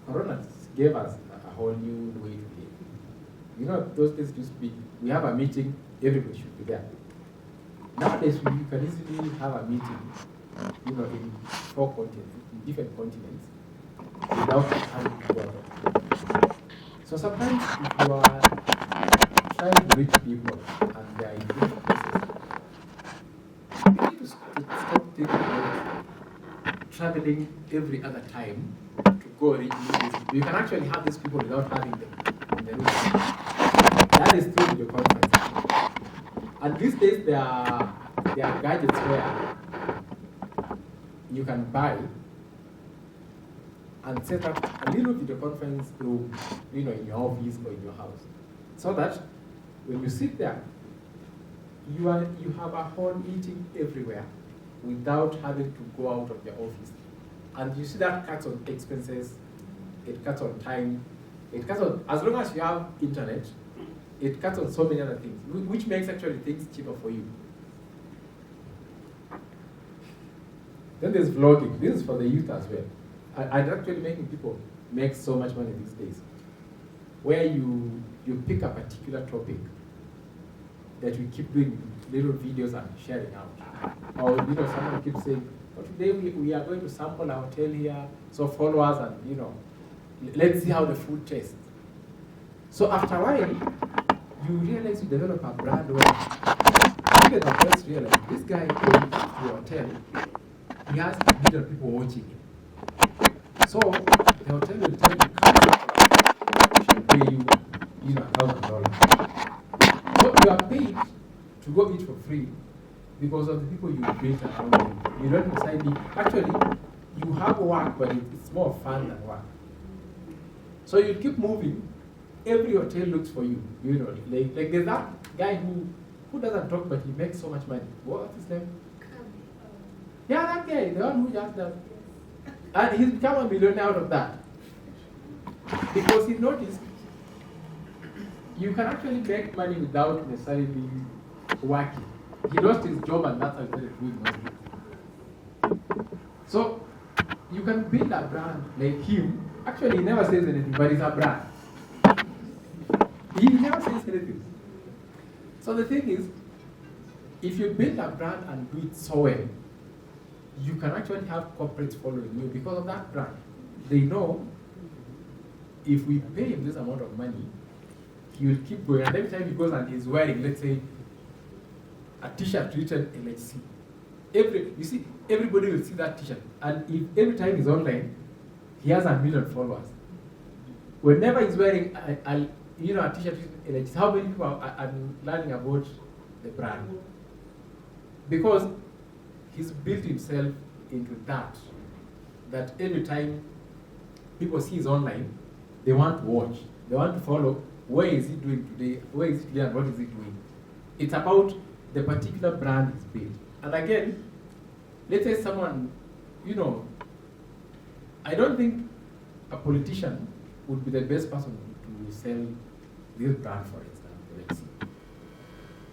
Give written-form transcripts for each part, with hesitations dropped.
Corona gave us a whole new way to live. You know, those days used to be, we have a meeting, everybody should be there. Nowadays, you can easily have a meeting, in 4 continents, in different continents, without having to go out. So sometimes if you are trying to reach people and they are in different places, you need to stop thinking about traveling every other time to go reach these people. You can actually have these people without having them in the room. That is through video conference. And these days there are gadgets where you can buy and set up a little video conference room, in your office or in your house, so that when you sit there, you have a whole meeting everywhere without having to go out of your office. And you see that cuts on expenses, it cuts on time, it cuts on, as long as you have internet, it cuts on so many other things, which makes actually things cheaper for you. Then there's vlogging. This is for the youth as well. I'm actually making people make so much money these days, where you pick a particular topic that you keep doing little videos and sharing out. Or someone keeps saying, oh, today we are going to sample a hotel here, so follow us and let's see how the food tastes. So after a while, you realize you develop a brand where even the hotels realize this guy going to the hotel, he has a million people watching him. So the hotel will tell you, come should pay you, $1,000. So you are paid to go eat for free because of the people you built around you. You don't necessarily, actually, you have work, but it's more fun than work. So you keep moving. Every hotel looks for you. Like there's that guy who doesn't talk, but he makes so much money. What's his name? Yeah, that guy, the one who just does. And he's become a millionaire out of that. Because he noticed you can actually make money without necessarily working. He lost his job and that's how he started doing money. So you can build a brand like him. Actually, he never says anything, but it's a brand. He never says anything. So the thing is, if you build a brand and do it so well, you can actually have corporates following you because of that brand. They know if we pay him this amount of money, he will keep going. And every time he goes and he's wearing, let's say, a t-shirt written LHC, you see, everybody will see that t-shirt. And if every time he's online, he has 1 million followers. Whenever he's wearing a t-shirt written LHC, how many people are learning about the brand? Because he's built himself into that every time people see he's online, they want to watch, they want to follow, where is he doing today, where is he today, and what is he doing? It's about the particular brand he's built. And again, let's say someone, I don't think a politician would be the best person to sell this brand, for instance, let's see.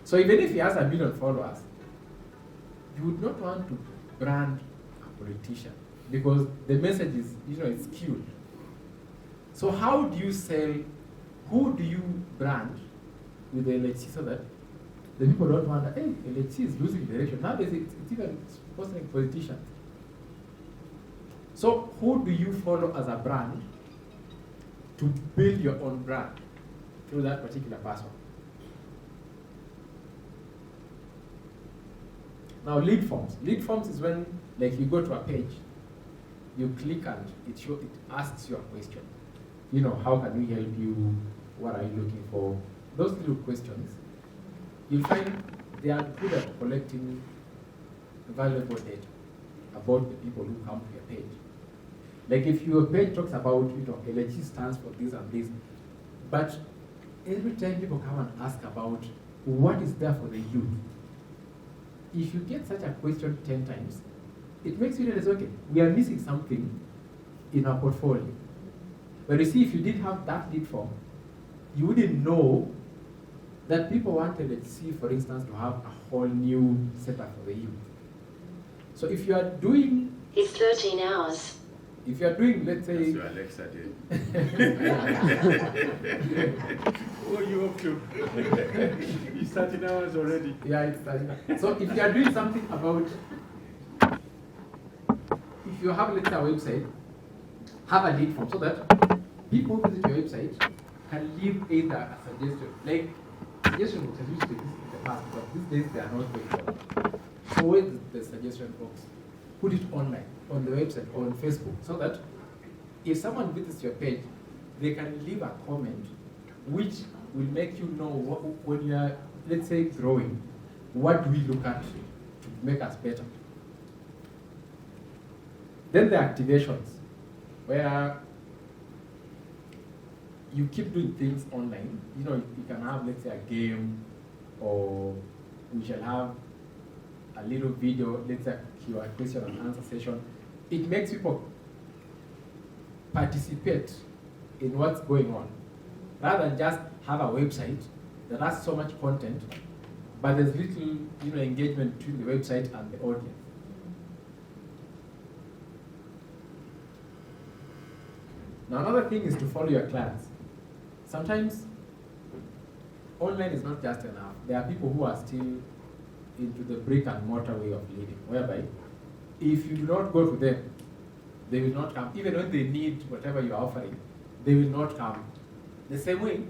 So even if he has 1 million followers, you would not want to brand a politician because the message is, it's skewed. So how do you sell, who do you brand with the LHC so that the people don't wonder, hey, LHC is losing direction. Nowadays it's even posting politicians. So who do you follow as a brand to build your own brand through that particular person? Now, lead forms. Lead forms is when, like, you go to a page, you click and it asks you a question. How can we help you? What are you looking for? Those little questions, you'll find they are good at collecting valuable data about the people who come to your page. Like if your page talks about, LHC stands for this and this, but every time people come and ask about what is there for the youth, if you get such a question 10 times, it makes you realize, okay, we are missing something in our portfolio. But you see, if you didn't have that lead form, you wouldn't know that people wanted, let's see, for instance, to have a whole new setup for the youth. So if you are doing... It's 13 hours. If you are doing, let's say... That's your Alexa did. Oh, you up to? It's 13 hours already. Yeah, it's 13. So if you are doing something about... If you have, let's say, a website, have a lead form so that people who visit your website can leave either a suggestion. Like, suggestion books used to exist in the past, but these days they are not very common. So where's the suggestion box? Put it online, on the website, or on Facebook, so that if someone visits your page, they can leave a comment which will make you know when you are, let's say, growing, what do we look at to make us better. Then the activations, where you keep doing things online. You know, you can have, let's say, a game, or we shall have a little video, let's say, a question and answer session. It makes people participate in what's going on, rather than just have a website that has so much content, but there's little, engagement between the website and the audience. Now, another thing is to follow your clients. Sometimes online is not just enough. There are people who are still into the brick and mortar way of living, whereby if you do not go to them, they will not come. Even when they need whatever you are offering, they will not come. The same way,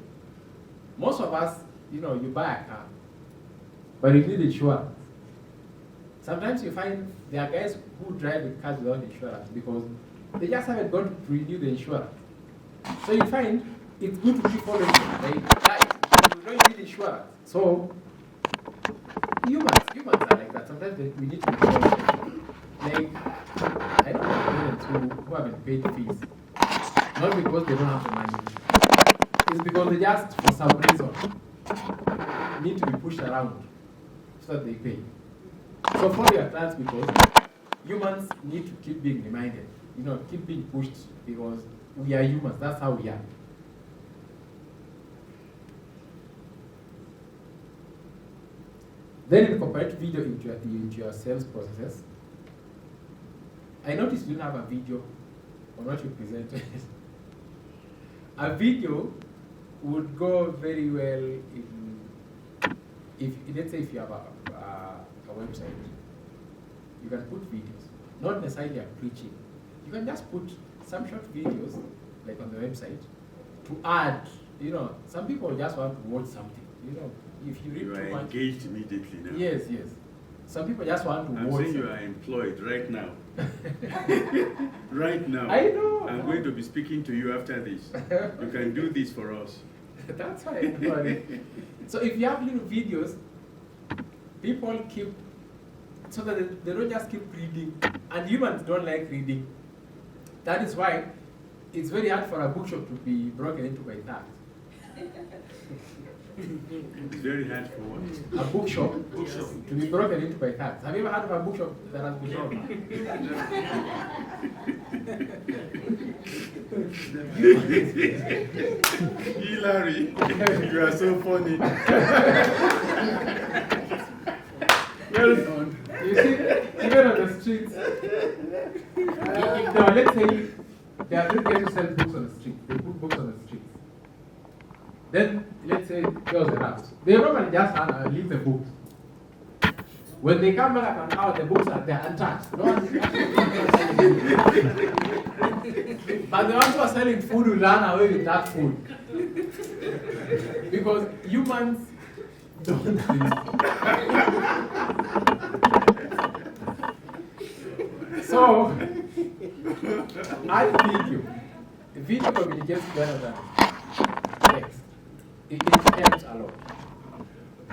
most of us, you buy a car, but you need insurance. Sometimes you find there are guys who drive the cars without insurance because they just haven't gone to renew the insurance. So you find it's good to be following. Like, you don't need insurance. So humans are like that. Sometimes we need to be following. Like, I know parents who haven't paid fees. Not because they don't have the money. It's because they just, for some reason, need to be pushed around so that they pay. So follow your clients because humans need to keep being reminded. Keep being pushed because we are humans. That's how we are. Then incorporate video into your sales processes. I noticed you didn't have a video on what you presented. A video would go very well if let's say if you have a website, you can put videos, not necessarily a preaching. You can just put some short videos, like on the website, to add. Some people just want to watch something. If you read too much, engaged immediately now. Yes. Some people just want to watch. I'm saying you are employed right now. Right now. I know. I'm going to be speaking to you after this. You can do this for us. That's why I'm doing it. So if you have little videos, people keep, so that they don't just keep reading. And humans don't like reading. That is why it's very hard for a bookshop to be broken into by thugs. It's very hard for what? A bookshop to be broken into by thugs. Have you ever heard of a bookshop that has been broken? Hilary, you are so funny. Well, you see, even on the streets, let's say they are going to sell books on the street. They put books on the streets. Then, let's say there was a lapse. They normally just leave the books. When they come back and out, the books are there untouched. No one but the ones who are selling food will run away with that food. Because humans don't read. So, I video communicates better than text. It helps a lot.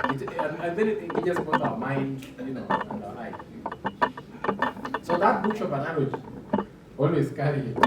And then it just goes our mind, and our eye. So that bookshop analogy, always carry it.